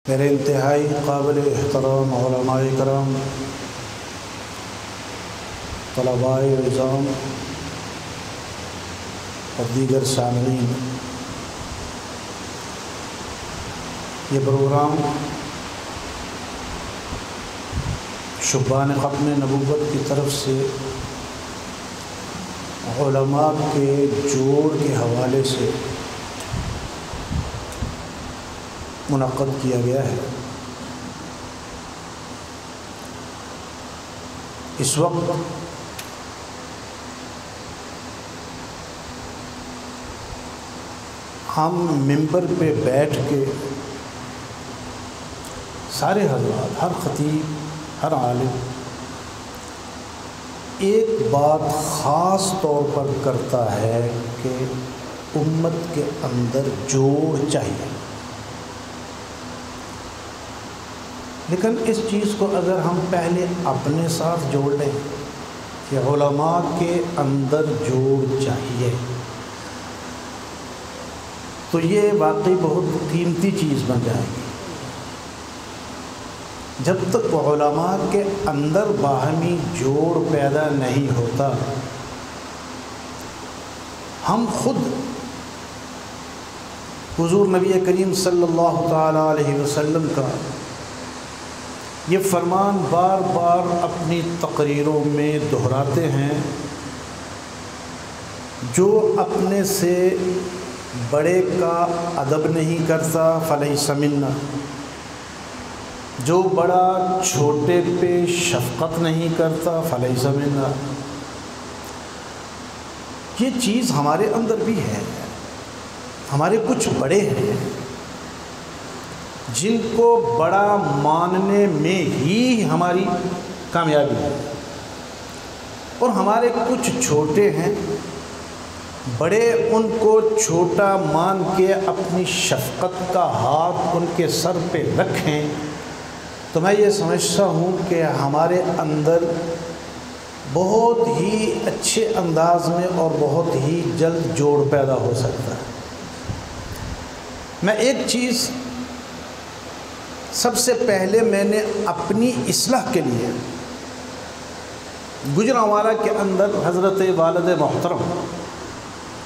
میرے انتہائی قابل احترام علماء کرام، طلباء نظام اور دیگر سامعین، یہ پروگرام شبان ختم نبوت کی طرف سے علماء کے جوڑ کے حوالے سے منعقد کیا گیا ہے۔ اس وقت ہم ممبر پہ بیٹھ کے سارے حضرات، ہر خطیب، ہر عالم ایک بات خاص طور پر کرتا ہے کہ امت کے اندر جوڑ چاہیے، لیکن اس چیز کو اگر ہم پہلے اپنے ساتھ جوڑ لیں کہ علماء کے اندر جوڑ چاہیے، تو یہ واقعی بہت قیمتی چیز بن جائے گی۔ جب تک علماء کے اندر باہمی جوڑ پیدا نہیں ہوتا، ہم خود حضور نبی کریم صلی اللہ تعالی علیہ وسلم کا یہ فرمان بار بار اپنی تقریروں میں دہراتے ہیں، جو اپنے سے بڑے کا ادب نہیں کرتا فلیس منا، جو بڑا چھوٹے پہ شفقت نہیں کرتا فلیس منا۔ یہ چیز ہمارے اندر بھی ہے۔ ہمارے کچھ بڑے ہیں جن کو بڑا ماننے میں ہی ہماری کامیابی ہے، اور ہمارے کچھ چھوٹے ہیں، بڑے ان کو چھوٹا مان کے اپنی شفقت کا ہاتھ ان کے سر پہ رکھیں تو میں یہ سمجھتا ہوں کہ ہمارے اندر بہت ہی اچھے انداز میں اور بہت ہی جلد جوڑ پیدا ہو سکتا ہے۔ میں ایک چیز سب سے پہلے میں نے اپنی اصلاح کے لیے گجرانوالہ کے اندر حضرت والد محترم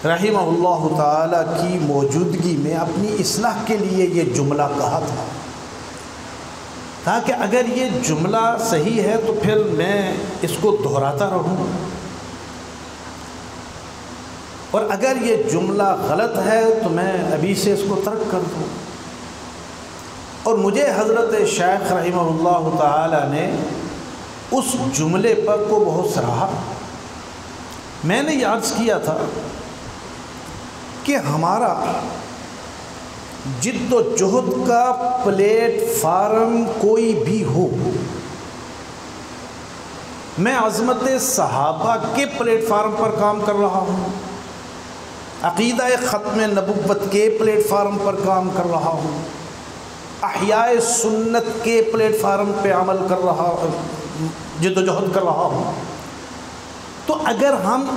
رحمہ اللہ تعالی کی موجودگی میں اپنی اصلاح کے لیے یہ جملہ کہا تھا، تاکہ اگر یہ جملہ صحیح ہے تو پھر میں اس کو دہراتا رہوں، اور اگر یہ جملہ غلط ہے تو میں ابھی سے اس کو ترک کر دوں۔ اور مجھے حضرت شیخ رحمہ اللہ تعالی نے اس جملے پر کو بہت سراہا۔ میں نے یہ عرض کیا تھا کہ ہمارا جد و جہد کا پلیٹ فارم کوئی بھی ہو، میں عظمت صحابہ کے پلیٹ فارم پر کام کر رہا ہوں، عقیدہ ختم نبوت کے پلیٹ فارم پر کام کر رہا ہوں، احیاء سنت کے پلیٹ فارم پہ عمل کر رہا ہوں، جد و جہد کر رہا ہوں، تو اگر ہم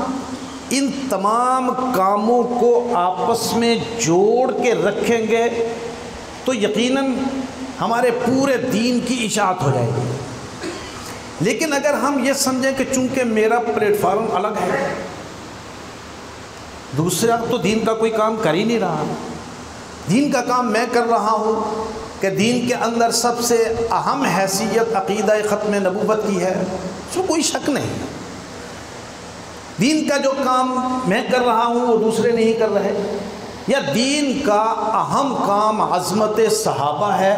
ان تمام کاموں کو آپس میں جوڑ کے رکھیں گے تو یقیناً ہمارے پورے دین کی اشاعت ہو جائے گی۔ لیکن اگر ہم یہ سمجھیں کہ چونکہ میرا پلیٹ فارم الگ ہے، دوسرا تو دین کا کوئی کام کر ہی نہیں رہا، دین کا کام میں کر رہا ہوں کہ دین کے اندر سب سے اہم حیثیت عقیدہ ختم نبوت کی ہے، اس میں کوئی شک نہیں۔ دین کا جو کام میں کر رہا ہوں وہ دوسرے نہیں کر رہے، یا دین کا اہم کام عظمت صحابہ ہے،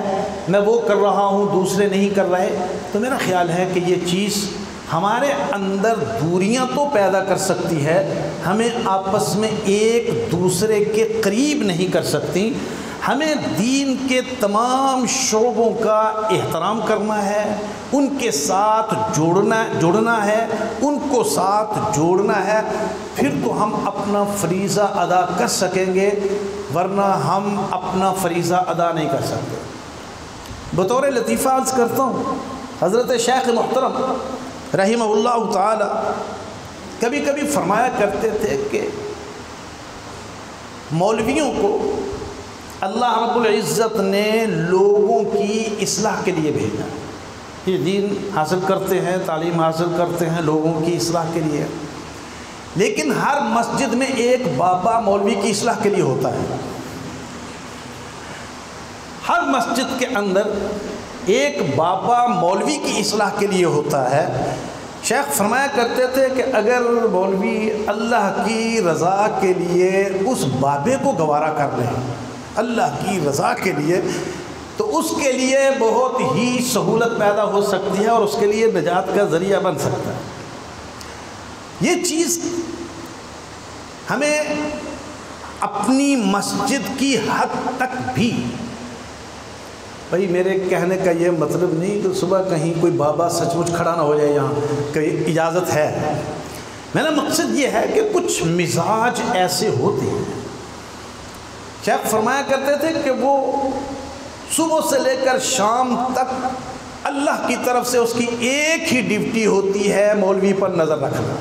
میں وہ کر رہا ہوں دوسرے نہیں کر رہے، تو میرا خیال ہے کہ یہ چیز ہمارے اندر دوریاں تو پیدا کر سکتی ہے، ہمیں آپس میں ایک دوسرے کے قریب نہیں کر سکتی۔ ہمیں دین کے تمام شعبوں کا احترام کرنا ہے، ان کے ساتھ جوڑنا ہے، ان کو ساتھ جوڑنا ہے، پھر تو ہم اپنا فریضہ ادا کر سکیں گے، ورنہ ہم اپنا فریضہ ادا نہیں کر سکتے۔ بطور لطیفہ عرض کرتا ہوں، حضرت شیخ محترم رحمہ اللہ تعالی کبھی کبھی فرمایا کرتے تھے کہ مولویوں کو اللہ رب العزت نے لوگوں کی اصلاح کے لیے بھیجا. یہ دین حاصل کرتے ہیں، تعلیم حاصل کرتے ہیں لوگوں کی اصلاح کے لیے، لیکن ہر مسجد میں ایک بابا مولوی کی اصلاح کے لیے ہوتا ہے. ہر مسجد کے اندر ایک بابا مولوی کی اصلاح کے لیے ہوتا ہے. شیخ فرمایا کرتے تھے کہ اگر مولوی اللہ کی رضا کے لیے اس بابے کو گوارا کر لیں، اللہ کی رضا کے لیے، تو اس کے لیے بہت ہی سہولت پیدا ہو سکتی ہے اور اس کے لیے نجات کا ذریعہ بن سکتا ہے. یہ چیز ہمیں اپنی مسجد کی حد تک بھی، بھائی میرے کہنے کا یہ مطلب نہیں کہ صبح کہیں کوئی بابا سچ مچ کھڑا نہ ہو جائے یہاں کہ اجازت ہے. میرا مقصد یہ ہے کہ کچھ مزاج ایسے ہوتے ہیں. شیخ فرمایا کرتے تھے کہ وہ صبح سے لے کر شام تک اللہ کی طرف سے اس کی ایک ہی ڈیوٹی ہوتی ہے، مولوی پر نظر رکھنا.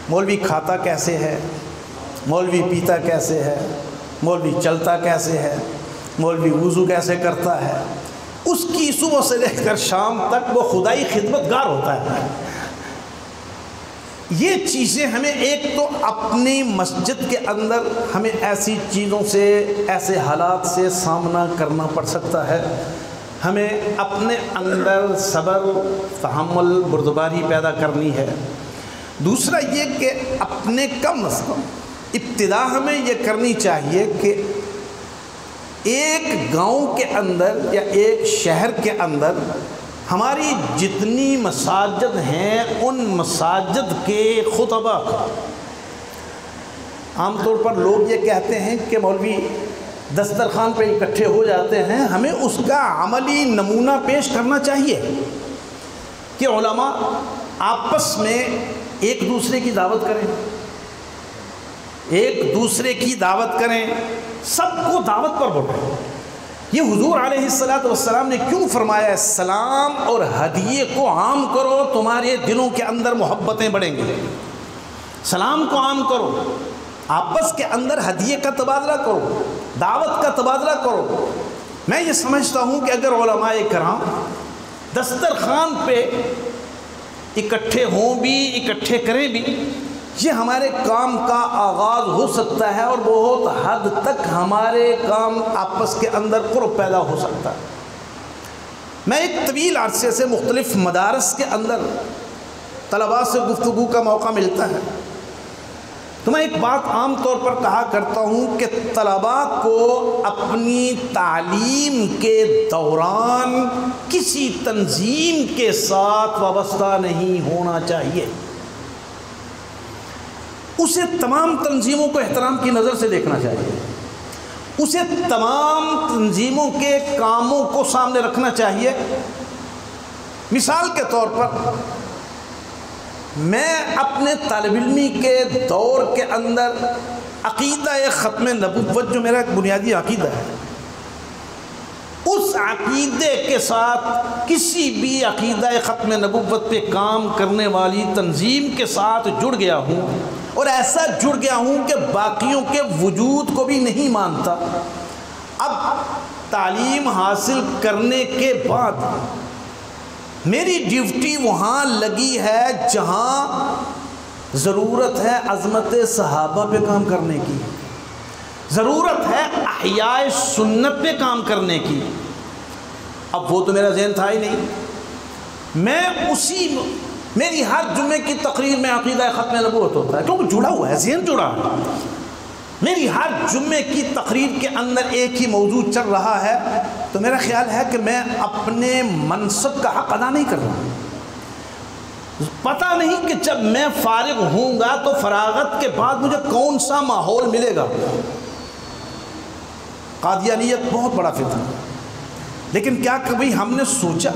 مولوی کھاتا کیسے ہے، مولوی پیتا کیسے ہے، مولوی چلتا کیسے ہے، مولوی وضو کیسے کرتا ہے، اس کی صبح سے لے کر شام تک وہ خدائی خدمت گار ہوتا ہے. یہ چیزیں ہمیں ایک تو اپنی مسجد کے اندر ہمیں ایسی چیزوں سے، ایسے حالات سے سامنا کرنا پڑ سکتا ہے. ہمیں اپنے اندر صبر، تحمل، بردباری پیدا کرنی ہے. دوسرا یہ کہ اپنے کم از کم ابتدا ہمیں یہ کرنی چاہیے کہ ایک گاؤں کے اندر یا ایک شہر کے اندر ہماری جتنی مساجد ہیں ان مساجد کے خطبہ، عام طور پر لوگ یہ کہتے ہیں کہ مولوی دسترخوان پہ اکٹھے ہو جاتے ہیں، ہمیں اس کا عملی نمونہ پیش کرنا چاہیے کہ علماء آپس میں ایک دوسرے کی دعوت کریں، ایک دوسرے کی دعوت کریں، سب کو دعوت پر بلائیں. یہ حضور علیہ السلام نے کیوں فرمایا ہے سلام اور ہدیے کو عام کرو تمہارے دلوں کے اندر محبتیں بڑھیں گی. سلام کو عام کرو، آپس کے اندر ہدیے کا تبادلہ کرو، دعوت کا تبادلہ کرو. میں یہ سمجھتا ہوں کہ اگر علماء کرام دسترخوان پہ اکٹھے ہوں بھی، اکٹھے کریں بھی، یہ ہمارے کام کا آغاز ہو سکتا ہے اور بہت حد تک ہمارے کام آپس کے اندر قرب پیدا ہو سکتا ہے. میں ایک طویل عرصے سے مختلف مدارس کے اندر طلباء سے گفتگو کا موقع ملتا ہے، تو میں ایک بات عام طور پر کہا کرتا ہوں کہ طلباء کو اپنی تعلیم کے دوران کسی تنظیم کے ساتھ وابستہ نہیں ہونا چاہیے. اسے تمام تنظیموں کو احترام کی نظر سے دیکھنا چاہیے، اسے تمام تنظیموں کے کاموں کو سامنے رکھنا چاہیے. مثال کے طور پر میں اپنے طالب علمی کے دور کے اندر عقیدہ ختم نبوت جو میرا ایک بنیادی عقیدہ ہے، اس عقیدے کے ساتھ کسی بھی عقیدہ ختم نبوت پہ کام کرنے والی تنظیم کے ساتھ جڑ گیا ہوں، اور ایسا جڑ گیا ہوں کہ باقیوں کے وجود کو بھی نہیں مانتا. اب تعلیم حاصل کرنے کے بعد میری ڈیوٹی وہاں لگی ہے جہاں ضرورت ہے عظمت صحابہ پہ کام کرنے کی، ضرورت ہے احیاء سنت پہ کام کرنے کی. اب وہ تو میرا ذہن تھا ہی نہیں. میں میری ہر جمعے کی تقریر میں عقیدہ ختم نبوت ہوتا ہے کیونکہ جڑا ہوا ہے، ذہن جڑا ہے. میری ہر جمعے کی تقریر کے اندر ایک ہی موضوع چل رہا ہے، تو میرا خیال ہے کہ میں اپنے منصب کا حق ادا نہیں کر رہا. پتہ نہیں کہ جب میں فارغ ہوں گا تو فراغت کے بعد مجھے کون سا ماحول ملے گا. قادیانیت بہت بڑا فتنہ، لیکن کیا کبھی ہم نے سوچا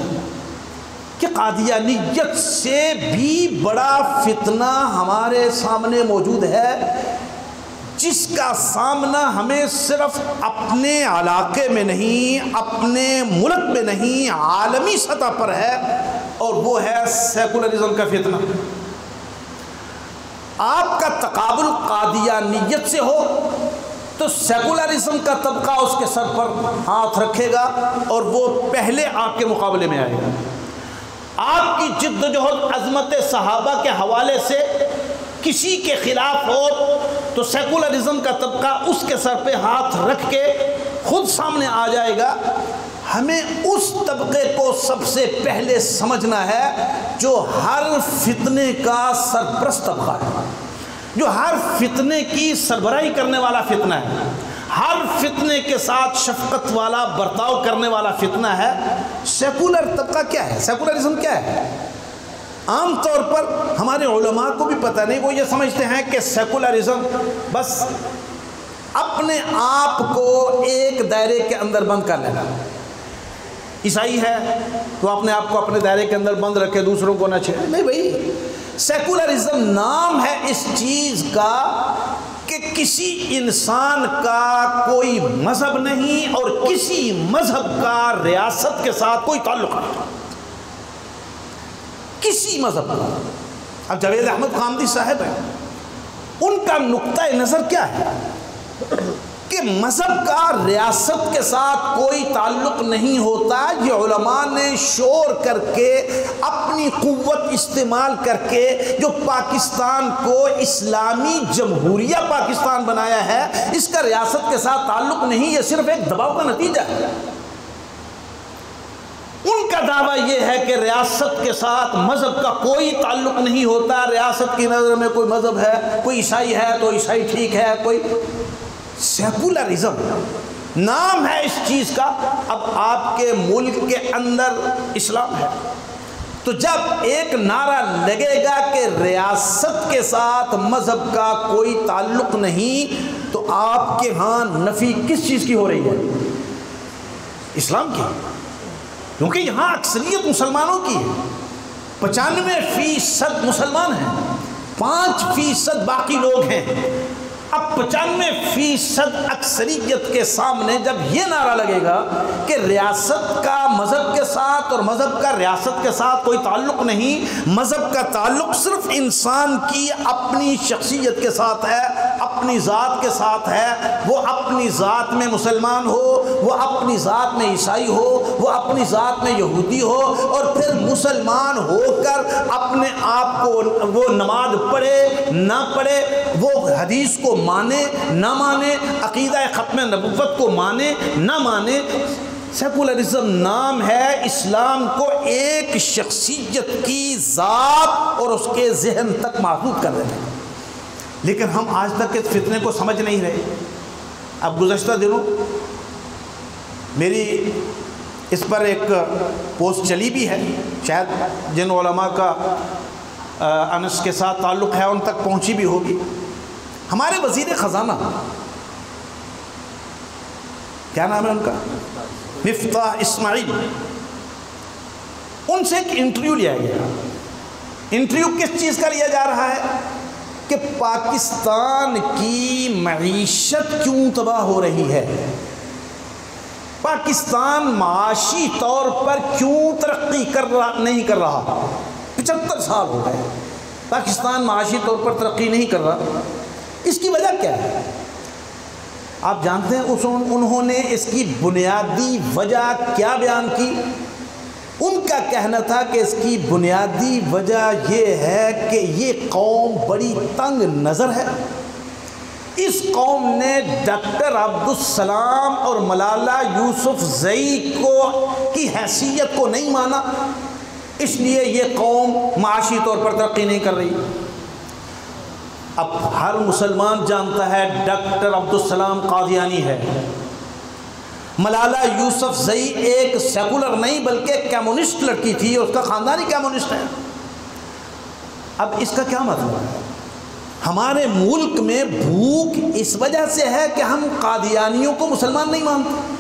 کہ قادیانیت سے بھی بڑا فتنہ ہمارے سامنے موجود ہے، جس کا سامنا ہمیں صرف اپنے علاقے میں نہیں، اپنے ملک میں نہیں، عالمی سطح پر ہے، اور وہ ہے سیکولرزم کا فتنہ. آپ کا تقابل قادیانیت سے ہو تو سیکولرزم کا طبقہ اس کے سر پر ہاتھ رکھے گا اور وہ پہلے آپ کے مقابلے میں آئے گا. آپ کی جد و جہد عظمت صحابہ کے حوالے سے کسی کے خلاف ہو تو سیکولرزم کا طبقہ اس کے سر پہ ہاتھ رکھ کے خود سامنے آ جائے گا. ہمیں اس طبقے کو سب سے پہلے سمجھنا ہے جو ہر فتنے کا سرپرست طبقہ ہے، جو ہر فتنے کی سربراہی کرنے والا فتنہ ہے، ہر فتنے کے ساتھ شفقت والا برتاؤ کرنے والا فتنہ ہے. سیکولر طبقہ کیا ہے؟ سیکولرزم کیا ہے؟ عام طور پر ہمارے علماء کو بھی پتہ نہیں، وہ یہ سمجھتے ہیں کہ سیکولرزم بس اپنے آپ کو ایک دائرے کے اندر بند کر لینا. عیسائی ہے تو اپنے آپ کو اپنے دائرے کے اندر بند رکھے، دوسروں کو نہ چھیڑے. نہیں بھائی، سیکولرزم نام ہے اس چیز کا کہ کسی انسان کا کوئی مذہب نہیں اور کسی مذہب کا ریاست کے ساتھ کوئی تعلق نہیں، کسی مذہب کا. اب جاوید احمد خامدی صاحب ہیں، ان کا نقطہ نظر کیا ہے کہ مذہب کا ریاست کے ساتھ کوئی تعلق نہیں ہوتا. یہ علماء نے شور کر کے اپنی قوت استعمال کر کے جو پاکستان کو اسلامی جمہوریہ پاکستان بنایا ہے، اس کا ریاست کے ساتھ تعلق نہیں، یہ صرف ایک دباؤ کا نتیجہ ہے. ان کا دعویٰ یہ ہے کہ ریاست کے ساتھ مذہب کا کوئی تعلق نہیں ہوتا. ریاست کی نظر میں کوئی مذہب ہے، کوئی عیسائی ہے تو عیسائی ٹھیک ہے، کوئی. سیکولرزم نام ہے اس چیز کا. اب آپ کے ملک کے اندر اسلام ہے تو جب ایک نعرہ لگے گا کہ ریاست کے ساتھ مذہب کا کوئی تعلق نہیں، تو آپ کے ہاں نفی کس چیز کی ہو رہی ہے؟ اسلام کی. کیونکہ یہاں اکثریت مسلمانوں کی ہے، 95% مسلمان ہیں، 5% باقی لوگ ہیں. اب 95% اکثریت کے سامنے جب یہ نعرہ لگے گا کہ ریاست کا مذہب کے ساتھ اور مذہب کا ریاست کے ساتھ کوئی تعلق نہیں، مذہب کا تعلق صرف انسان کی اپنی شخصیت کے ساتھ ہے، اپنی ذات کے ساتھ ہے. وہ اپنی ذات میں مسلمان ہو، وہ اپنی ذات میں عیسائی ہو، وہ اپنی ذات میں یہودی ہو، اور پھر مسلمان ہو کر اپنے آپ کو وہ نماز پڑھے نہ پڑھے، وہ حدیث کو مانے نہ مانے، عقیدہ ختم نبوت کو مانے نہ مانے. سیکولرزم نام ہے اسلام کو ایک شخصیت کی ذات اور اس کے ذہن تک محدود کر دینا. لیکن ہم آج تک اس فتنے کو سمجھ نہیں رہے. اب گزشتہ دنوں میری اس پر ایک پوسٹ چلی بھی ہے، شاید جن علماء کا انس کے ساتھ تعلق ہے ان تک پہنچی بھی ہوگی. ہمارے وزیر خزانہ، کیا نام ہے ان کا؟ مفتاح اسماعیل. ان سے ایک انٹرویو لیا گیا. انٹرویو کس چیز کا لیا جا رہا ہے کہ پاکستان کی معیشت کیوں تباہ ہو رہی ہے، پاکستان معاشی طور پر کیوں ترقی نہیں کر رہا. 75 سال ہو گئے پاکستان معاشی طور پر ترقی نہیں کر رہا. اس کی وجہ کیا ہے؟ آپ جانتے ہیں انہوں نے اس کی بنیادی وجہ کیا بیان کی؟ ان کا کہنا تھا کہ اس کی بنیادی وجہ یہ ہے کہ یہ قوم بڑی تنگ نظر ہے. اس قوم نے ڈاکٹر عبدالسلام اور ملالہ یوسفزئی کی حیثیت کو نہیں مانا، اس لیے یہ قوم معاشی طور پر ترقی نہیں کر رہی. اب ہر مسلمان جانتا ہے ڈاکٹر عبدالسلام قادیانی ہے، ملالہ یوسفزئی ایک سیکولر نہیں بلکہ ایک کمیونسٹ لڑکی تھی، اس کا خاندان ہی کمیونسٹ ہے. اب اس کا کیا مطلب ہے؟ ہمارے ملک میں بھوک اس وجہ سے ہے کہ ہم قادیانیوں کو مسلمان نہیں مانتے.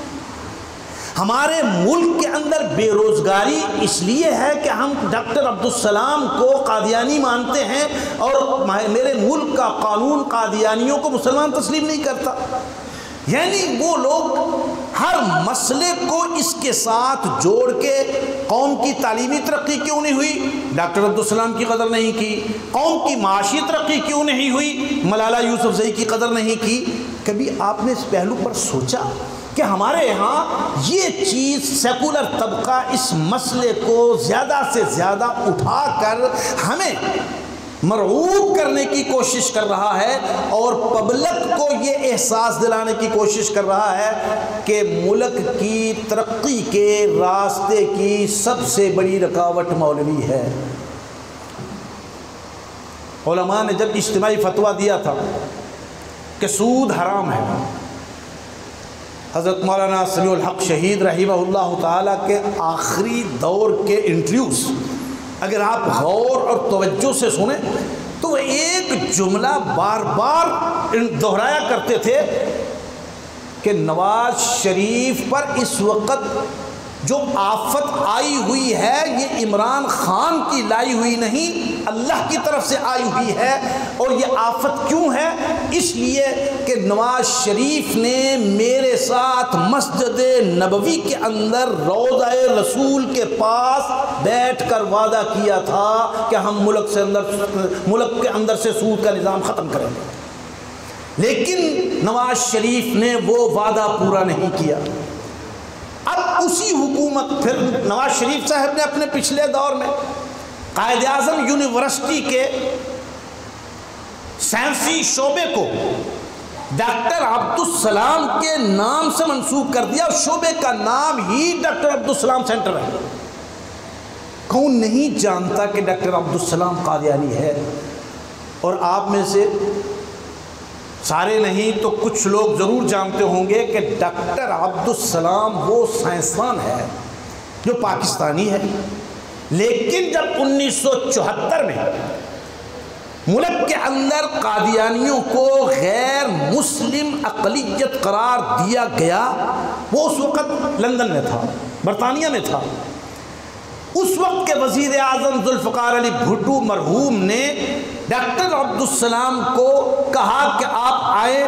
ہمارے ملک کے اندر بے روزگاری اس لیے ہے کہ ہم ڈاکٹر عبدالسلام کو قادیانی مانتے ہیں اور میرے ملک کا قانون قادیانیوں کو مسلمان تسلیم نہیں کرتا. یعنی وہ لوگ ہر مسئلے کو اس کے ساتھ جوڑ کے قوم کی تعلیمی ترقی کیوں نہیں ہوئی، ڈاکٹر عبدالسلام کی قدر نہیں کی، قوم کی معاشی ترقی کیوں نہیں ہوئی، ملالہ یوسفزئی کی قدر نہیں کی. کبھی آپ نے اس پہلو پر سوچا کہ ہمارے یہاں یہ چیز سیکولر طبقہ اس مسئلے کو زیادہ سے زیادہ اٹھا کر ہمیں مرعوب کرنے کی کوشش کر رہا ہے اور پبلک کو یہ احساس دلانے کی کوشش کر رہا ہے کہ ملک کی ترقی کے راستے کی سب سے بڑی رکاوٹ مولوی ہے۔ علماء نے جب اجتماعی فتویٰ دیا تھا کہ سود حرام ہے، حضرت مولانا سمیع الحق شہید رحمہ اللہ تعالیٰ کے آخری دور کے انٹرویوز اگر آپ غور اور توجہ سے سنیں تو وہ ایک جملہ بار بار دہرایا کرتے تھے کہ نواز شریف پر اس وقت جو آفت آئی ہوئی ہے یہ عمران خان کی لائی ہوئی نہیں، اللہ کی طرف سے آئی ہوئی ہے۔ اور یہ آفت کیوں ہے؟ اس لیے کہ نواز شریف نے میرے ساتھ مسجد نبوی کے اندر روضہ رسول کے پاس بیٹھ کر وعدہ کیا تھا کہ ہم ملک کے اندر سے سود کا نظام ختم کریں گے، لیکن نواز شریف نے وہ وعدہ پورا نہیں کیا۔ اب اسی حکومت پھر نواز شریف صاحب نے اپنے پچھلے دور میں قائد اعظم یونیورسٹی کے سائنسی شعبے کو ڈاکٹر عبدالسلام کے نام سے منسوب کر دیا، اور شعبے کا نام ہی ڈاکٹر عبدالسلام سینٹر ہے۔ کون نہیں جانتا کہ ڈاکٹر عبدالسلام قادیانی ہے؟ اور آپ میں سے سارے نہیں تو کچھ لوگ ضرور جانتے ہوں گے کہ ڈاکٹر عبدالسلام وہ سائنسدان ہے جو پاکستانی ہے، لیکن جب 1974 میں ملک کے اندر قادیانیوں کو غیر مسلم اقلیت قرار دیا گیا، وہ اس وقت لندن میں تھا، برطانیہ میں تھا۔ اس وقت کے وزیر اعظم ذوالفقار علی بھٹو مرحوم نے ڈاکٹر عبدالسلام کو کہا کہ آپ آئیں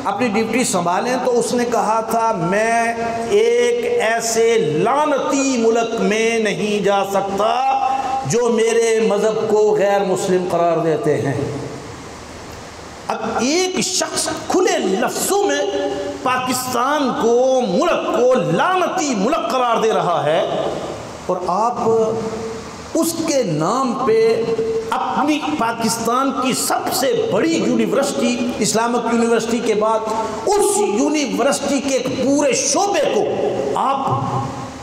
اپنی ڈیوٹی سنبھالیں، تو اس نے کہا تھا میں ایک ایسے لعنتی ملک میں نہیں جا سکتا جو میرے مذہب کو غیر مسلم قرار دیتے ہیں۔ اب ایک شخص کھلے لفظوں میں پاکستان کو، ملک کو لعنتی ملک قرار دے رہا ہے، اور آپ اس کے نام پہ اپنی پاکستان کی سب سے بڑی یونیورسٹی، اسلامک یونیورسٹی کے بعد اس یونیورسٹی کے ایک پورے شعبے کو آپ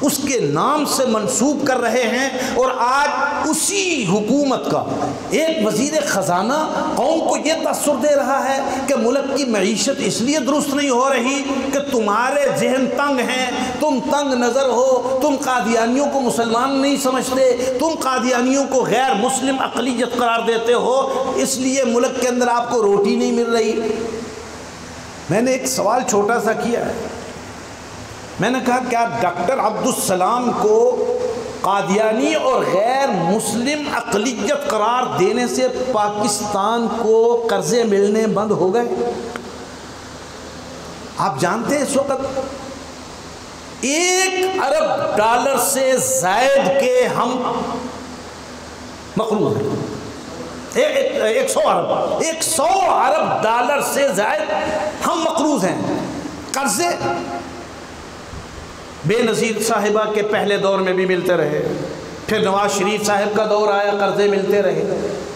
اس کے نام سے منسوب کر رہے ہیں، اور آج اسی حکومت کا ایک وزیر خزانہ قوم کو یہ تاثر دے رہا ہے کہ ملک کی معیشت اس لیے درست نہیں ہو رہی کہ تمہارے ذہن تنگ ہیں، تم تنگ نظر ہو، تم قادیانیوں کو مسلمان نہیں سمجھتے، تم قادیانیوں کو غیر مسلم اقلیت قرار دیتے ہو، اس لیے ملک کے اندر آپ کو روٹی نہیں مل رہی۔ میں نے ایک سوال چھوٹا سا کیا ہے، میں نے کہا کیا ڈاکٹر عبدالسلام کو قادیانی اور غیر مسلم اقلیت قرار دینے سے پاکستان کو قرضے ملنے بند ہو گئے؟ آپ جانتے ہیں اس وقت 1 ارب ڈالر سے زائد کے ہم مقروض ہیں، 100 ارب ڈالر سے زائد ہم مقروض ہیں، قرضے بے نظیر صاحبہ کے پہلے دور میں بھی ملتے رہے، پھر نواز شریف صاحب کا دور آیا قرضے ملتے رہے،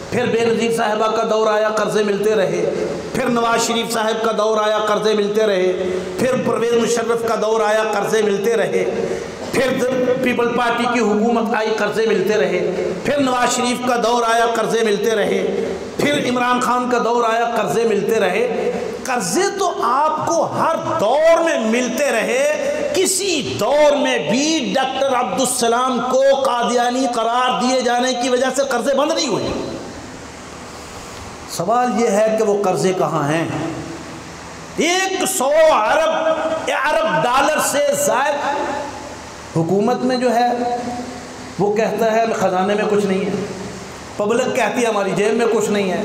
پھر بے نظیر صاحبہ کا دور آیا قرضے ملتے رہے، پھر نواز شریف صاحب کا دور آیا قرضے ملتے رہے، پھر پرویز مشرف کا دور آیا قرضے ملتے رہے، پھر پیپل پارٹی کی حکومت آئی قرضے ملتے رہے، پھر نواز شریف کا دور آیا قرضے ملتے رہے، پھر عمران خان کا دور آیا قرضے ملتے رہے۔ قرضے تو آپ کو ہر دور میں ملتے رہے، کسی دور میں بھی ڈاکٹر عبدالسلام کو قادیانی قرار دیے جانے کی وجہ سے قرضے بند نہیں ہوئے۔ سوال یہ ہے کہ وہ قرضے کہاں ہیں؟ 100 ارب ڈالر سے زائد حکومت میں جو ہے وہ کہتا ہے خزانے میں کچھ نہیں ہے، پبلک کہتی ہے ہماری جیب میں کچھ نہیں ہے،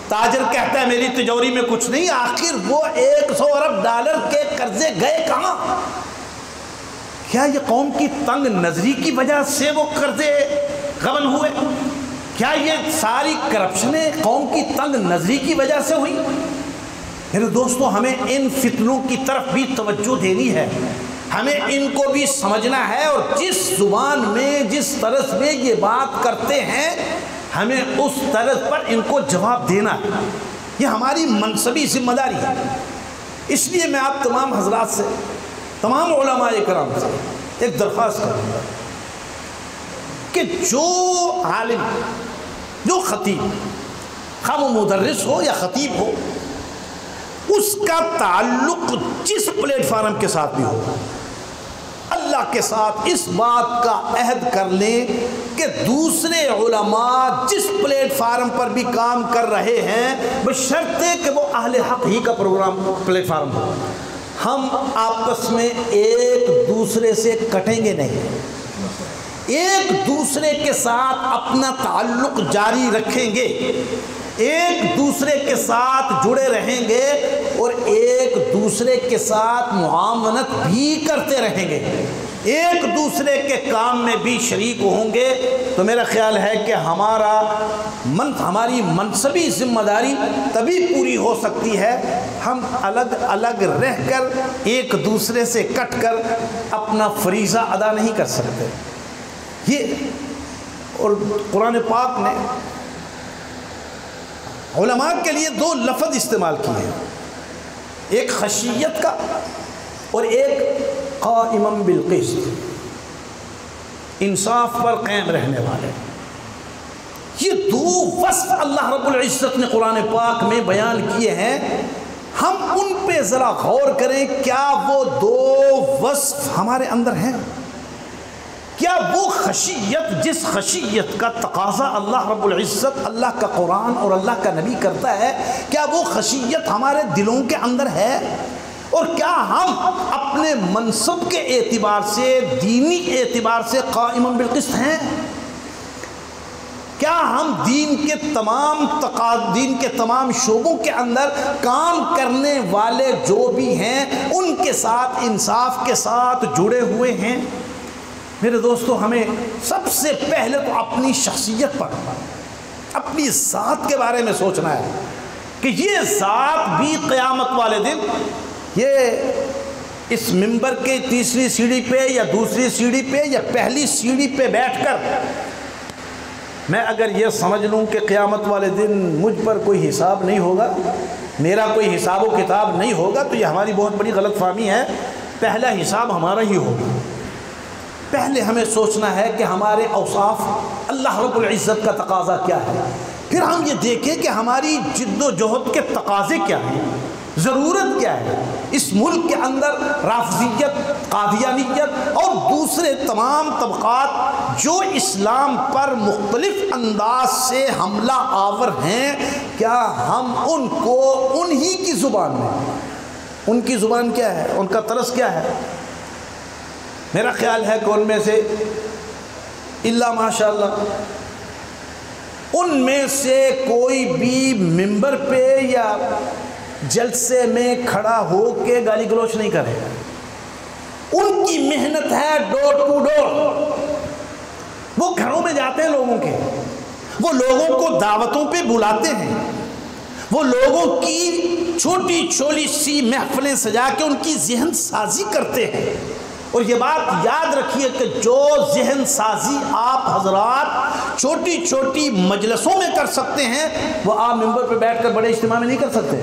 تاجر کہتا ہے میری تجوری میں کچھ نہیں۔ آخر وہ 100 ارب ڈالر کے قرضے گئے کہاں؟ کیا یہ قوم کی تنگ نظری کی وجہ سے وہ قرضے غبن ہوئے؟ کیا یہ ساری کرپشنیں قوم کی تنگ نظری کی وجہ سے ہوئی؟ میرے دوستو ہمیں ان فتنوں کی طرف بھی توجہ دینی ہے، ہمیں ان کو بھی سمجھنا ہے، اور جس زبان میں جس طرز میں یہ بات کرتے ہیں ہمیں اس طرز پر ان کو جواب دینا ہے، یہ ہماری منصبی ذمہ داری ہے۔ اس لیے میں آپ تمام حضرات سے، تمام علماء کرام سے ایک درخواست کروں گا کہ جو عالم، جو خطیب، خواہ وہ مدرس ہو یا خطیب ہو، اس کا تعلق جس پلیٹ فارم کے ساتھ بھی ہو، اللہ کے ساتھ اس بات کا عہد کر لیں کہ دوسرے علماء جس پلیٹ فارم پر بھی کام کر رہے ہیں بشرطے کہ وہ اہل حق ہی کا پروگرام پلیٹ فارم ہو، ہم آپس میں ایک دوسرے سے کٹیں گے نہیں، ایک دوسرے کے ساتھ اپنا تعلق جاری رکھیں گے، ایک دوسرے کے ساتھ جڑے رہیں گے اور ایک دوسرے کے ساتھ معاونت بھی کرتے رہیں گے، ایک دوسرے کے کام میں بھی شریک ہوں گے، تو میرا خیال ہے کہ ہماری منصبی ذمہ داری تبھی پوری ہو سکتی ہے۔ ہم الگ الگ رہ کر ایک دوسرے سے کٹ کر اپنا فریضہ ادا نہیں کر سکتے۔ یہ اور قرآن پاک نے علماء کے لیے دو لفظ استعمال کیے ہیں، ایک خشیت کا اور ایک قائما بالقسط، انصاف پر قائم رہنے والے۔ یہ دو وصف اللہ رب العزت نے قرآن پاک میں بیان کیے ہیں، ہم ان پہ ذرا غور کریں، کیا وہ دو وصف ہمارے اندر ہیں؟ کیا وہ خشیت، جس خشیت کا تقاضا اللہ رب العزت، اللہ کا قرآن اور اللہ کا نبی کرتا ہے، کیا وہ خشیت ہمارے دلوں کے اندر ہے؟ اور کیا ہم اپنے منصب کے اعتبار سے، دینی اعتبار سے قائم بالقسط ہیں؟ کیا ہم دین کے تمام شعبوں کے اندر کام کرنے والے جو بھی ہیں ان کے ساتھ انصاف کے ساتھ جڑے ہوئے ہیں؟ میرے دوستو، ہمیں سب سے پہلے تو اپنی شخصیت پر، اپنی ذات کے بارے میں سوچنا ہے کہ یہ ذات بھی قیامت والے دن، یہ اس منبر کے تیسری سیڑھی پہ یا دوسری سیڑھی پہ یا پہلی سیڑھی پہ بیٹھ کر میں اگر یہ سمجھ لوں کہ قیامت والے دن مجھ پر کوئی حساب نہیں ہوگا، میرا کوئی حساب و کتاب نہیں ہوگا، تو یہ ہماری بہت بڑی غلط فہمی ہے۔ پہلا حساب ہمارا ہی ہوگا۔ پہلے ہمیں سوچنا ہے کہ ہمارے اوصاف، اللہ رب العزت کا تقاضا کیا ہے، پھر ہم یہ دیکھیں کہ ہماری جد و جہد کے تقاضے کیا ہیں، ضرورت کیا ہے۔ اس ملک کے اندر رافضیت، قادیانیت اور دوسرے تمام طبقات جو اسلام پر مختلف انداز سے حملہ آور ہیں، کیا ہم ان کو انہی کی زبان میں، ان کی زبان کیا ہے، ان کا طرز کیا ہے؟ میرا خیال ہے کہ ان میں سے اللہ ماشاءاللہ ان میں سے کوئی بھی منبر پہ یا جلسے میں کھڑا ہو کے گالی گلوچ نہیں کرے گا۔ ان کی محنت ہے ڈور ٹو ڈور، وہ گھروں میں جاتے ہیں لوگوں کے، وہ لوگوں کو دعوتوں پہ بلاتے ہیں، وہ لوگوں کی چھوٹی چھوٹی سی محفلیں سجا کے ان کی ذہن سازی کرتے ہیں۔ اور یہ بات یاد رکھیے کہ جو ذہن سازی آپ حضرات چھوٹی چھوٹی مجلسوں میں کر سکتے ہیں، وہ آپ ممبر پہ بیٹھ کر بڑے اجتماع میں نہیں کر سکتے۔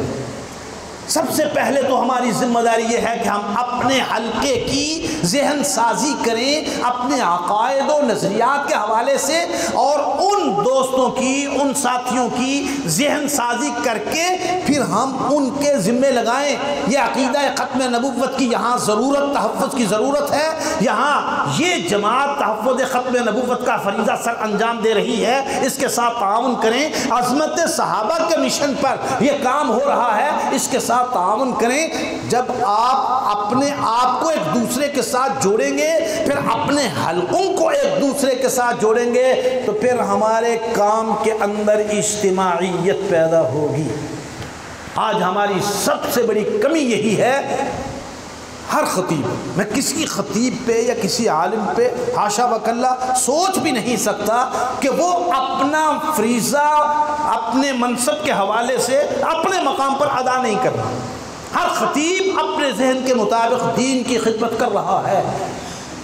سب سے پہلے تو ہماری ذمہ داری یہ ہے کہ ہم اپنے حلقے کی ذہن سازی کریں، اپنے عقائد و نظریات کے حوالے سے، اور ان دوستوں کی، ان ساتھیوں کی ذہن سازی کر کے پھر ہم ان کے ذمے لگائیں۔ یہ عقیدہ ختم نبوت کی یہاں ضرورت، تحفظ کی ضرورت ہے، یہاں یہ جماعت تحفظ ختم نبوت کا فریضہ سر انجام دے رہی ہے، اس کے ساتھ تعاون کریں۔ عظمت صحابہ کے مشن پر یہ کام ہو رہا ہے، اس کے ساتھ تعاون کریں۔ جب آپ اپنے آپ کو ایک دوسرے کے ساتھ جوڑیں گے، پھر اپنے حلقوں کو ایک دوسرے کے ساتھ جوڑیں گے، تو پھر ہمارے کام کے اندر اجتماعیت پیدا ہوگی۔ آج ہماری سب سے بڑی کمی یہی ہے، ہر خطیب، میں کسی خطیب پہ یا کسی عالم پہ حاشا وکلا سوچ بھی نہیں سکتا کہ وہ اپنا فریضہ اپنے منصب کے حوالے سے اپنے مقام پر ادا نہیں کر رہا۔ ہر خطیب اپنے ذہن کے مطابق دین کی خدمت کر رہا ہے۔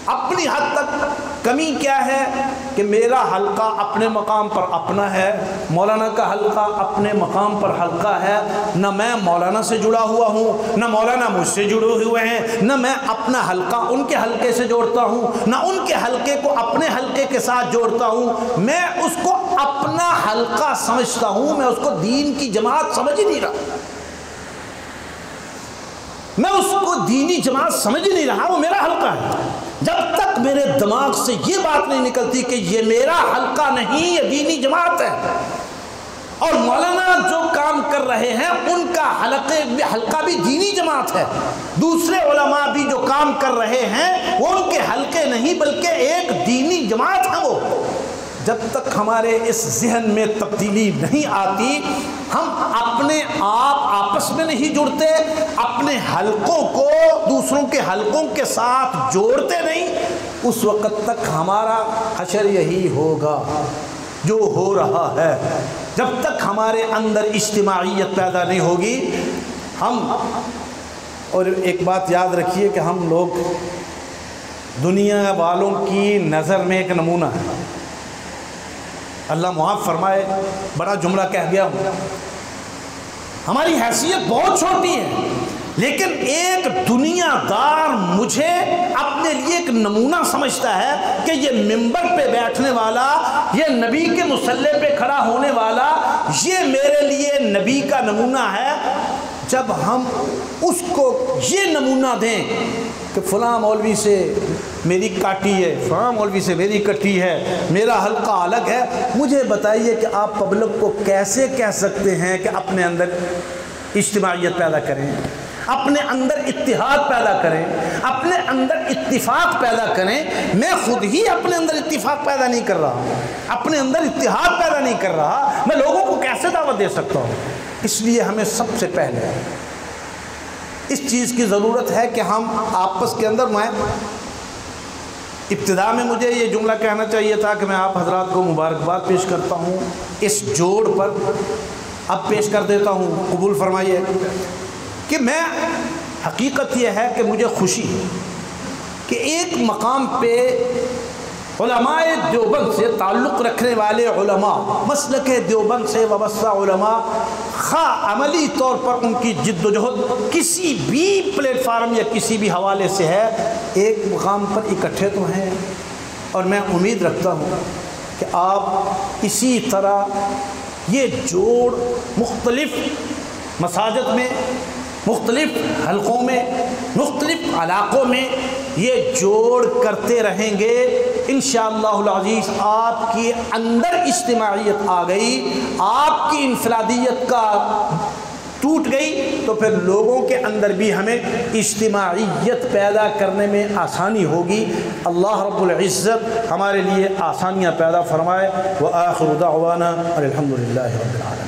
اپنی حد تک کمی کیا ہے کہ میرا حلقہ اپنے مقام پر اپنا ہے، مولانا کا حلقہ اپنے مقام پر حلقہ ہے، نہ میں مولانا سے جڑا ہوا ہوں، نہ مولانا مجھ سے جڑے ہوئے ہیں، نہ میں اپنا حلقہ ان کے حلقے سے جوڑتا ہوں، نہ ان کے حلقے کو اپنے حلقے کے ساتھ جوڑتا ہوں۔ میں اس کو اپنا حلقہ سمجھتا ہوں، میں اس کو دین کی جماعت سمجھ ہی نہیں رہا، میں اس کو دینی جماعت سمجھ نہیں رہا، وہ میرا حلقہ ہے۔ جب تک میرے دماغ سے یہ بات نہیں نکلتی کہ یہ میرا حلقہ نہیں، یہ دینی جماعت ہے، اور مولانا جو کام کر رہے ہیں ان کا حلقہ بھی دینی جماعت ہے، دوسرے علماء بھی جو کام کر رہے ہیں وہ ان کے حلقے نہیں بلکہ ایک دینی جماعت ہے وہ۔ جب تک ہمارے اس ذہن میں تبدیلی نہیں آتی، ہم اپنے آپ آپس میں نہیں جڑتے، اپنے حلقوں کو دوسروں کے حلقوں کے ساتھ جوڑتے نہیں، اس وقت تک ہمارا حشر یہی ہوگا جو ہو رہا ہے۔ جب تک ہمارے اندر اجتماعیت پیدا نہیں ہوگی، اور ایک بات یاد رکھیے کہ ہم لوگ دنیا والوں کی نظر میں ایک نمونہ ہے۔ اللہ معاف فرمائے، بڑا جملہ کہہ گیا ہوں، ہماری حیثیت بہت چھوٹی ہے، لیکن ایک دنیا دار مجھے اپنے لیے ایک نمونہ سمجھتا ہے کہ یہ منبر پہ بیٹھنے والا، یہ نبی کے مصلی پہ کھڑا ہونے والا، یہ میرے لیے نبی کا نمونہ ہے۔ جب ہم اس کو یہ نمونہ دیں کہ فلاں مولوی سے میری کاٹی ہے، فلاں مولوی سے میری کٹی ہے، میرا حلقہ الگ ہے، مجھے بتائیے کہ آپ پبلک کو کیسے کہہ سکتے ہیں کہ اپنے اندر اجتماعیت پیدا کریں، اپنے اندر اتحاد پیدا کریں، اپنے اندر اتفاق پیدا کریں؟ میں خود ہی اپنے اندر اتفاق پیدا نہیں کر رہا، اپنے اندر اتحاد پیدا نہیں کر رہا، میں لوگوں کو کیسے دعوت دے سکتا ہوں؟ اس لیے ہمیں سب سے پہلے اس چیز کی ضرورت ہے کہ ہم آپس کے اندر، میں ابتدا میں مجھے یہ جملہ کہنا چاہیے تھا کہ میں آپ حضرات کو مبارکباد پیش کرتا ہوں اس جوڑ پر، اب پیش کر دیتا ہوں، قبول فرمائیے کہ میں، حقیقت یہ ہے کہ مجھے خوشی ہے کہ ایک مقام پہ علماء دیوبند سے تعلق رکھنے والے علماء، مسلک دیوبند سے وابستہ علماء، خواہ عملی طور پر ان کی جد و جہد کسی بھی پلیٹ فارم یا کسی بھی حوالے سے ہے، ایک مقام پر اکٹھے تو ہیں، اور میں امید رکھتا ہوں کہ آپ اسی طرح یہ جوڑ مختلف مساجد میں، مختلف حلقوں میں، مختلف علاقوں میں یہ جوڑ کرتے رہیں گے۔ انشاءاللہ العزیز آپ کے اندر اجتماعیت آ گئی، آپ کی انفرادیت کا ٹوٹ گئی، تو پھر لوگوں کے اندر بھی ہمیں اجتماعیت پیدا کرنے میں آسانی ہوگی۔ اللہ رب العزت ہمارے لیے آسانیاں پیدا فرمائے۔ وآخر دعوانا الحمدللہ رب العالمین۔